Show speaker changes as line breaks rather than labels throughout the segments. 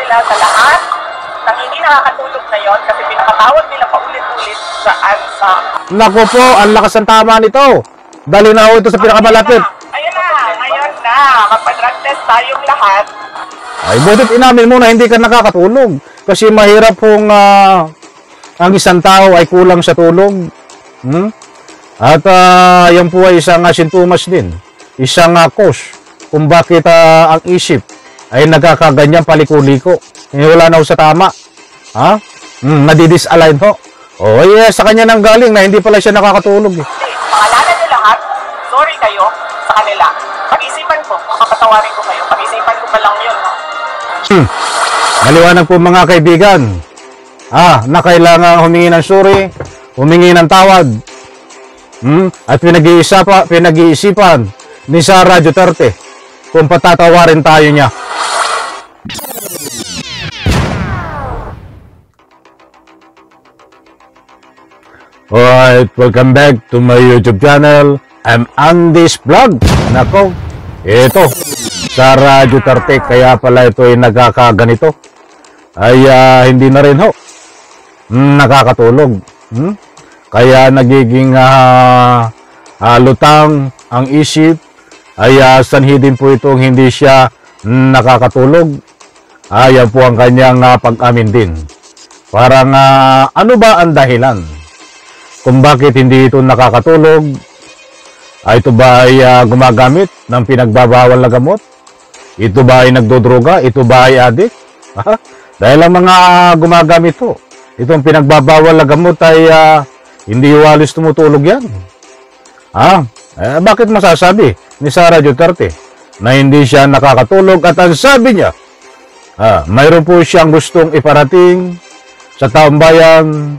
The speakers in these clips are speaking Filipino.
nila sa lahat ng hindi nakakatulog na yon kasi pinakatawag nila paulit-ulit sa ANSA.
Naku po, ang lakas ng tama nito. Dali na ho ito sa pinakamalapit.
Ayun na, ngayon na. Magpa-drug test tayong lahat.
Ay, butit inamin mo na hindi ka nakakatulog. Kasi mahirap kung ang isang tao ay kulang sa tulog. At yan po ay isang sintomas din. Isang cause kung bakit ang isip ay nagkakaganyan paliko-liko. Wala na ho sa tama. Nadidisalign ho. O, sa kanya nang galing na hindi pala siya nakakatulog.
Pangalanan niyo lahat, sorry kayo sa kanila. Pag-isipan ko, makapatawarin ko kayo. Pag-isipan ko pa lang yun, no?
Maliwanag po mga kaibigan. Na kailangan humingi ng sorry, humingi ng tawad. At pinag-iisipan ni Sara Duterte kung patatawarin tayo niya. Alright, welcome back to my YouTube channel. I'm Andy's Vlog. Nako, ito, Sara Duterte, kaya pala ito ay nagkakaganito. Ay hindi na rin ho nakakatulog. Kaya nagiging lutang ang isip. Ay sanhi din po itong hindi siya nakakatulog. Yan po ang kanyang pag-amin din. Parang ano ba ang dahilan kung bakit hindi ito nakakatulog? Ito ba ay gumagamit ng pinagbabawal na gamot? Ito ba ay nagdodroga? Ito ba ay adik? Dahil ang mga gumagamit ito, itong pinagbabawal na gamot ay hindi walis tumutulog yan. Bakit masasabi ni Sara Duterte na hindi siya nakakatulog? At ang sabi niya, mayroon po siyang gustong iparating sa taong bayan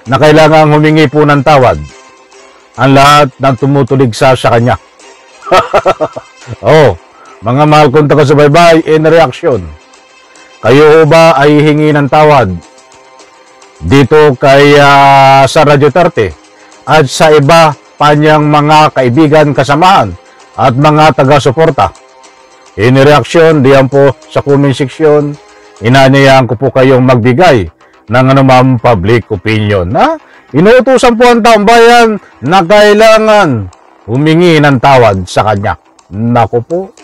na kailangan humingi po ng tawad ang lahat ng tumutuligsa sa kanya. Mga mahal kong taga-subaybay, in reaction, kayo ba ay hingi ng tawad dito kay Sara Duterte at sa iba pa niyang mga kaibigan, kasamahan at mga taga-suporta? In reaction, diyan po sa comment section, inanyayahan ko po kayong magbigay ng anumang public opinion. Inuutusan po ang taong bayan na kailangan humingi ng tawad sa kanya. Naku po,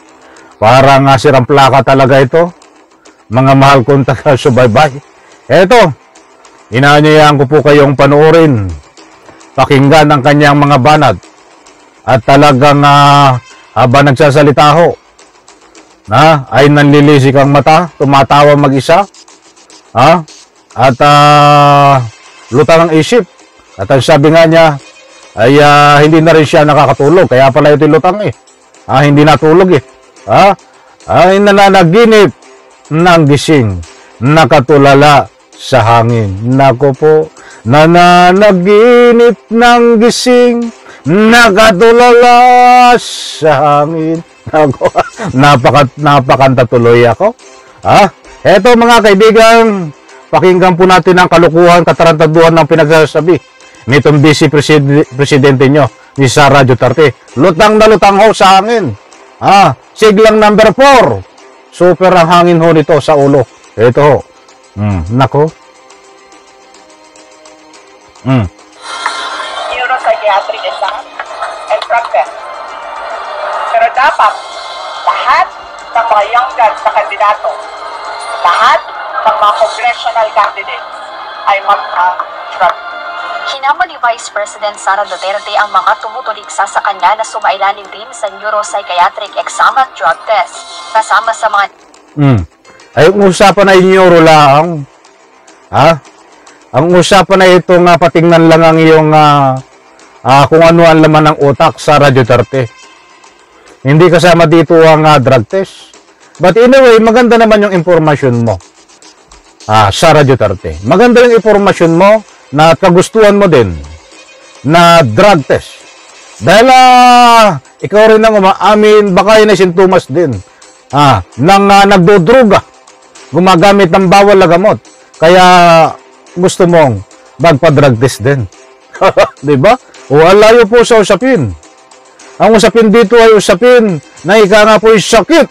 parang sirang plaka talaga ito. Mga mahal kong taga-subaybay. Eto, inanyayahan ko po kayong panoorin, pakinggan ang kanyang mga banat. At talagang habang nagsasalita ho, ay nanlilisik ang mata, tumatawa mag-isa, at lutang ang isip. At ang sabi nga niya ay hindi na rin siya nakakatulog, kaya pala ito lutang hindi natulog ay nananaginip ng gising, nakatulala sa hangin. Nako po, nananaginip ng gising, nakatulala sa hangin. Nako, napakanta tuloy ako. Eto mga kaibigan, pakinggan po natin ang kalukuhan, katarantaduhan ng pinagsasabi nitong Vice Presidente nyo, ni Sara Duterte. Lutang na lutang ho sa hangin. Siglang number 4. Super ang hangin ho nito sa ulo. Ito ho. Nako.
Neuropsychiatric exam and drug test. Pero dapat, lahat ng mga young guns na kandidato, lahat ng mga congressional candidates ay mag-drug.
Hinamon ni Vice President Sara Duterte ang mga tumutuligsa sa kanya na sumailalim din sa neuropsychiatric exam at drug test. Kasama sa mga...
Ay, ang usapan ay neuro lang. Ang usapan ay itong patingnan lang ang iyong kung ano ang laman ng utak, Sara Duterte. Hindi kasama dito ang drug test. But anyway, maganda naman yung informasyon mo, Sara Duterte. Maganda yung informasyon mo na kagustuhan mo din na drug test. Dahil ikaw rin ang umaamin, baka yun ay sintomas din nang nagdodruga, gumagamit ng bawal na gamot. Kaya gusto mong magpa-drug test din. Diba? O alayo po sa usapin. Ang usapin dito ay usapin na ika nga po yung sakit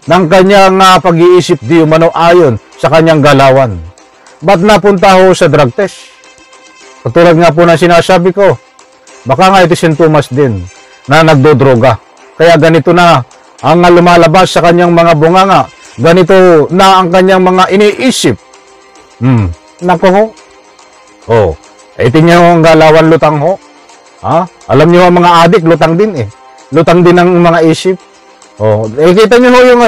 ng kanyang pag-iisip di umano ayon sa kanyang galawan. Ba't napunta ho sa drug test? Katulad nga po na sinasabi ko, baka nga ito sintomas din na nagdodroga. Kaya ganito na ang lumalabas sa kanyang mga bunganga. Ganito na ang kanyang mga iniisip. Nako ho. Oh, tingnan ho ang galawan lutang ho. Ha? Alam niyo ang mga adik, lutang din eh. Lutang din ang mga isip. Oh, kita niyo ho yung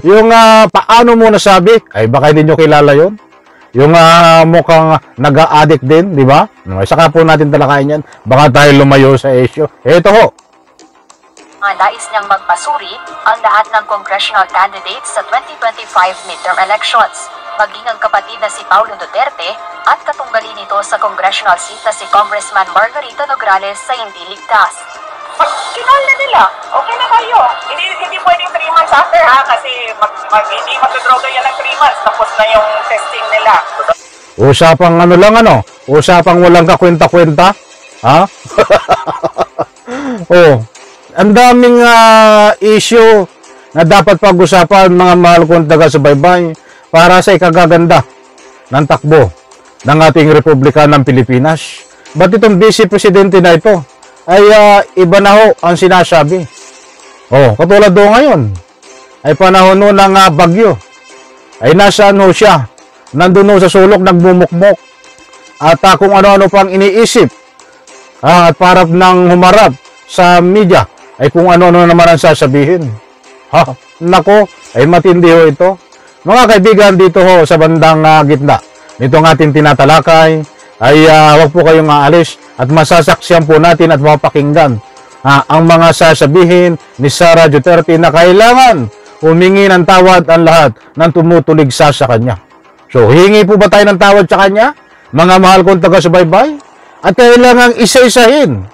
yung paano mo nasabi? Ay baka hindi niyo kilala yon. Yung mukhang nag-a-addict din, di ba? Saka po natin talakayin yan. Baka tayo lumayo sa issue. Ito ho.
Nais niyang magpasuri ang lahat ng congressional candidates sa 2025 midterm elections, maging ang kapatid na si Paulo Duterte at katunggali nito sa congressional seat na si Congressman Margarito Nograles sa hindi ligtas.
Kinol na nila. Okay na kayo. Hindi pwedeng 3 months after ha, kasi hindi magdodroga yan ng 3 months. Tapos na yung testing nila.
Usapang usapang walang kakwenta-kwenta. Ha? Oh, ang daming issue na dapat pag-usapan mga mahal kong taga-subaybay para sa ikagaganda ng takbo ng ating Republika ng Pilipinas. Ba't itong Vice Presidente na ito ay iba na ho ang sinasabi? Oh, katulad do ngayon ay panahon no ng bagyo. Ay nasaan ho siya? Nandun ho sa sulok nagmumukmok. At kung ano-ano pang iniisip at para nang humarap sa media ay kung ano-ano naman ang sasabihin. Ha, nako, ay matindi ho ito. Mga kaibigan, dito ho sa bandang gitna nitong ating tinatalakay ay wag po kayong aalis at masasaksiyan po natin at mapakinggan ang mga sasabihin ni Sara Duterte na kailangan humingi ng tawad ang lahat ng tumutulig sa kanya. So, hingi po ba tayo ng tawad sa kanya? Mga mahal kong taga-subaybay? At kailangan isa-isahin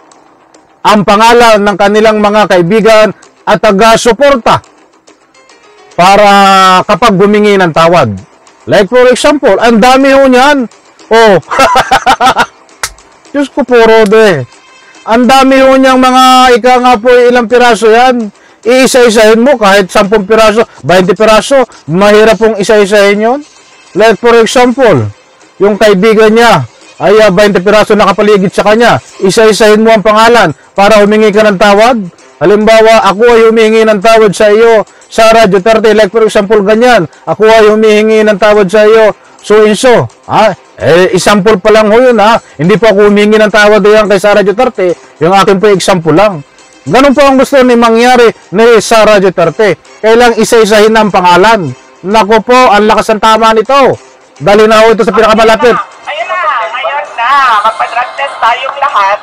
ang pangalan ng kanilang mga kaibigan at taga-suporta para kapag humingi ng tawad. Like for example, ang dami ho niyan. Oh, Diyos ko po, Rode. Ang dami ho niyang mga nga po ilang piraso yan. Iisa-isahin mo kahit 10 piraso, 20 piraso. Mahirap pong isa-isahin yun. Like for example, yung kaibigan niya ay 20 piraso nakapaligid sa kanya. Isa-isahin mo ang pangalan para humingi ka ng tawad. Halimbawa, ako ay humingi ng tawad sa iyo, Sara Duterte. Like for example, ganyan. Ako ay humingi ng tawad sa iyo, so-and-so. Example pa lang ho yun, ha. Hindi po ako humingi ng tawad yan kay Sara Duterte. Yung akin po example lang. Ganun po ang gusto ni mangyari ni Sara Duterte. Kailang isa-isahin ang pangalan. Nako po, ang lakas ng tama nito. Dali na ho ito sa pinakamalapit.
Ayun na, ngayon na. Magpa-drug test tayong lahat.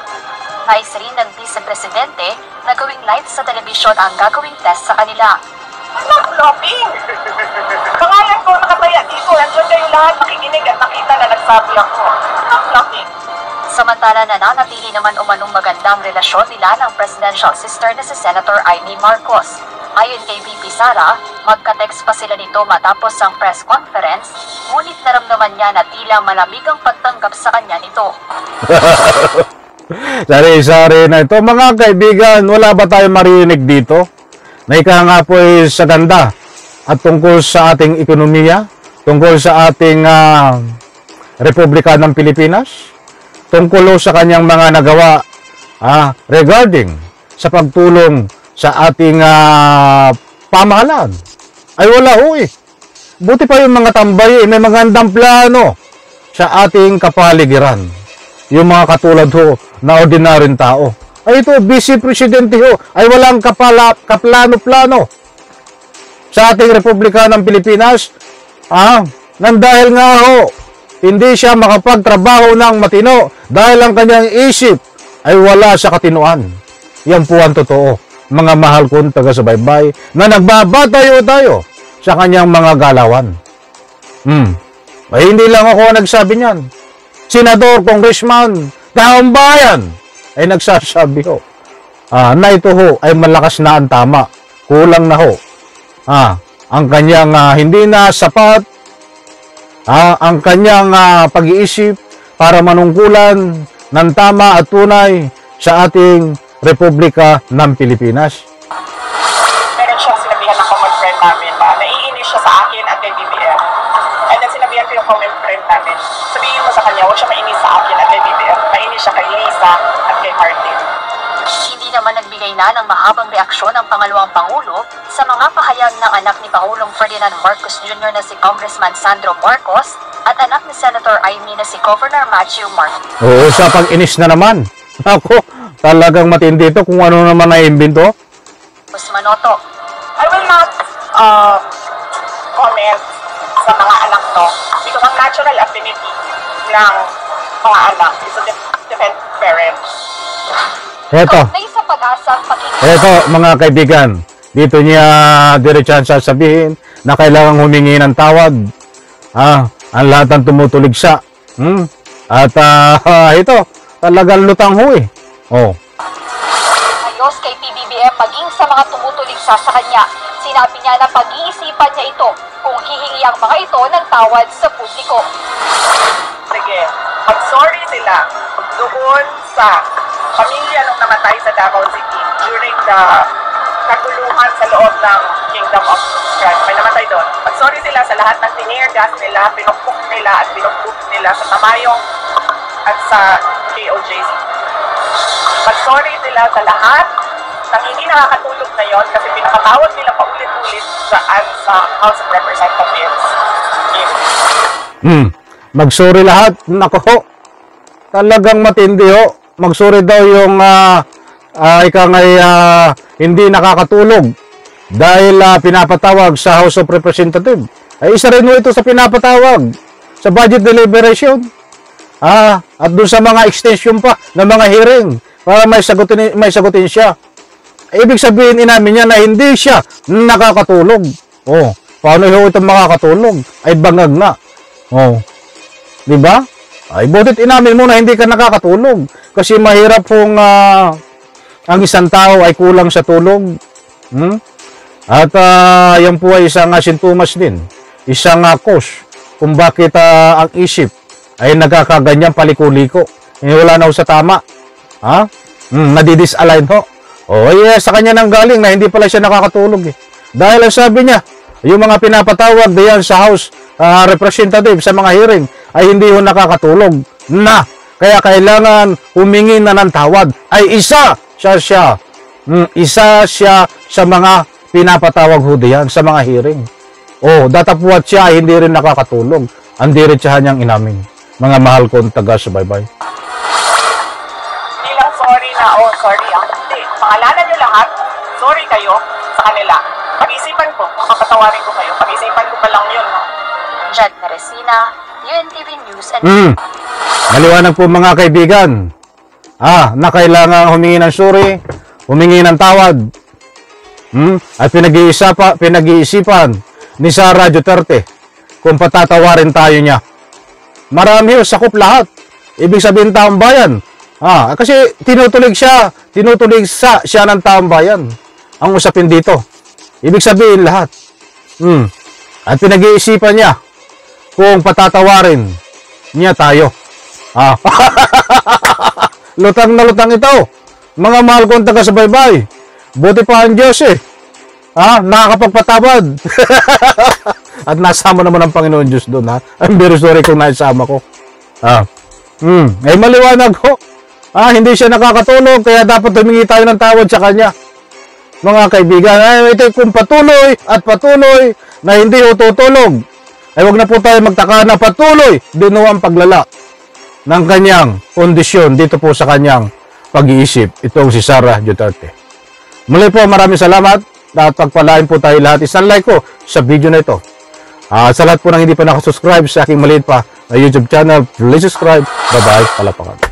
Nais rin ng Vice Presidente na gawing live sa telebisyon ang gagawing test sa kanila.
Anak, flopping! Pangalan ko nakataya dito. Nandun kayong lahat makikinig at nakita na nagsabi ako. Anak, flopping!
Samantala nananatili naman umanong magandang relasyon nila ng presidential sister na si Senator Amy Marcos. Ayon kay VP Sara, magka-text pa sila nito matapos ang press conference, ngunit naramdaman niya na tila malamig ang pagtanggap sa kanya nito.
Sari-sari na ito. Mga kaibigan, wala ba tayong marinig dito? Na nga po sa ganda at tungkol sa ating ekonomiya, tungkol sa ating Republika ng Pilipinas, tungkol sa kanyang mga nagawa regarding sa pagtulong sa ating pamahalaan. Ay wala ho eh. Buti pa yung mga tambay may magandang plano sa ating kapaligiran. Yung mga katulad ho na ordinaryong tao. Ay ito, Vice Presidente ho, ay walang kaplano-plano sa ating Republika ng Pilipinas. Nang dahil nga ho, hindi siya makapagtrabaho ng matino dahil ang kanyang isip ay wala sa katinoan. Yan po ang totoo, mga mahal kong taga-subaybay, na nagbabatayo tayo sa kanyang mga galawan. Ay hindi lang ako nagsabi niyan. Senador, Congressman, taong bayan ay nagsasabi ho na ito ho ay malakas na ang tama. Kulang na ho. Ang kanyang hindi na sapat ang kanyang pag-iisip para manungkulan ng tama at tunay sa ating Republika ng Pilipinas.
Meron siyang sinabihan ng common friend namin sabihin mo sa kanya, huwag siya mainis sa akin at kay BBM. Mainis siya kay Lisa at kay Martin.
Hindi naman nagbigay na ng mahabang reaksyon ang pangalawang Pangulo sa mga pahayag ng anak ni Pangulong Ferdinand Marcos Jr. na si Congressman Sandro Marcos at anak ni Senator Amy na si Governor Matthew Marcos.
Oo, sa pag-inis na naman. Ako, talagang matindi ito kung ano naman na-imbento.
Manoto.
I will not comment sa mga anak to because ang natural affinity ng mga anak is to defend parents.
Eto.
May sa pag-asang
Eto, mga kaibigan, dito niya diretsahan sasabihin na kailangan humingi ng tawad. Ang lahat ng tumutuligsa. At ito, talagang lutang ho eh. Oh.
ayos kay PBBM maging sa mga tumutuligsa sa kanya. Sinabi niya na pag-iisipan niya ito kung hihingi ang mga ito ng tawad sa publiko.
Sige, mag-sorry sila doon sa pamilya nung namatay sa Davao City during the kaguluhan sa loob ng Kingdom of Christ. May namatay doon. Mag-sorry sila sa lahat ng tinear gas nila, pinukpok nila at pinukpok nila sa Tamayong at sa KOJC. Mag-sorry sila sa lahat ng hindi nakakatulog na yon kasi pinakatawag nila paulit-ulit sa House of Representatives.
Mag-sorry lahat. Nako ho. Talagang matindi ho. Mag-sorry daw yung ika ngay hindi nakakatulog dahil pinapatawag sa House of Representatives. Ay isa rin ho ito sa pinapatawag sa budget deliberation. At doon sa mga extension pa ng mga hearing para may sagutin siya. Ibig sabihin inamin niya na hindi siya nakakatulog. Oh, paano ho ito makakatulog? Ay bangag na. Oh. 'Di ba? Ay butit inamin mo na hindi ka nakakatulog kasi mahirap pong ang isang tao ay kulang sa tulog. At yan po ay isang sintomas din. Isang cause kung bakit ang isip ay nagkakaganyan paliko-liko. Wala na ho sa tama. Nadidisalign ho. Sa kanya nang galing na hindi pala siya nakakatulog eh. Dahil ang sabi niya, yung mga pinapatawag diyan sa House Representative sa mga hearing ay hindi ho nakakatulog na. Kaya kailangan humingi na ng tawad. Ay isa siya. Isa siya sa mga pinapatawag ho diyan sa mga hearing. Datapuat siya ay hindi rin nakakatulog. Ang diretsahan niyang inamin. Mga mahal kong taga-subaybay.
Hindi lang sorry na, sorry hindi. Pangalanan niyo lahat, sorry kayo sa kanila. Pag-isipan ko, makapatawarin ko kayo. Pag-isipan ko pa lang yun.
Jad Meresina, UNTV News and
Maliwanag po mga kaibigan. Na kailangan humingi ng sorry, humingi ng tawad. At pinag-iisipan ni Sara Duterte kung patatawarin tayo niya. Marami sakop lahat. Ibig sabihin taong bayan. Kasi tinutuligsa siya ng taong bayan. Ang usapin dito. Ibig sabihin lahat. At pinag-iisipan niya kung patatawarin niya tayo. Lutang na lutang ito. Mga mahal kong taga-subaybay. Buti pa ang Diyos eh. Nakakapagpatawad. At nasama naman ang Panginoon Diyos doon ha. I'm very sorry kung naisama ko. Ay maliwanag ko. Hindi siya nakakatulog kaya dapat humingi tayo ng tawad sa kanya. Mga kaibigan, ito kung patuloy at patuloy na hindi tutulog. Ay wag na po tayo magtaka na patuloy din ang paglala ng kanyang kondisyon dito po sa kanyang pag-iisip. Itong si Sara Duterte. Muli po maraming salamat at pagpalain po tayo lahat. Isang like ko sa video na ito. Sa lahat po ng hindi pa nakasubscribe sa aking maliit pa na YouTube channel, please subscribe. Bye-bye. Palapakan.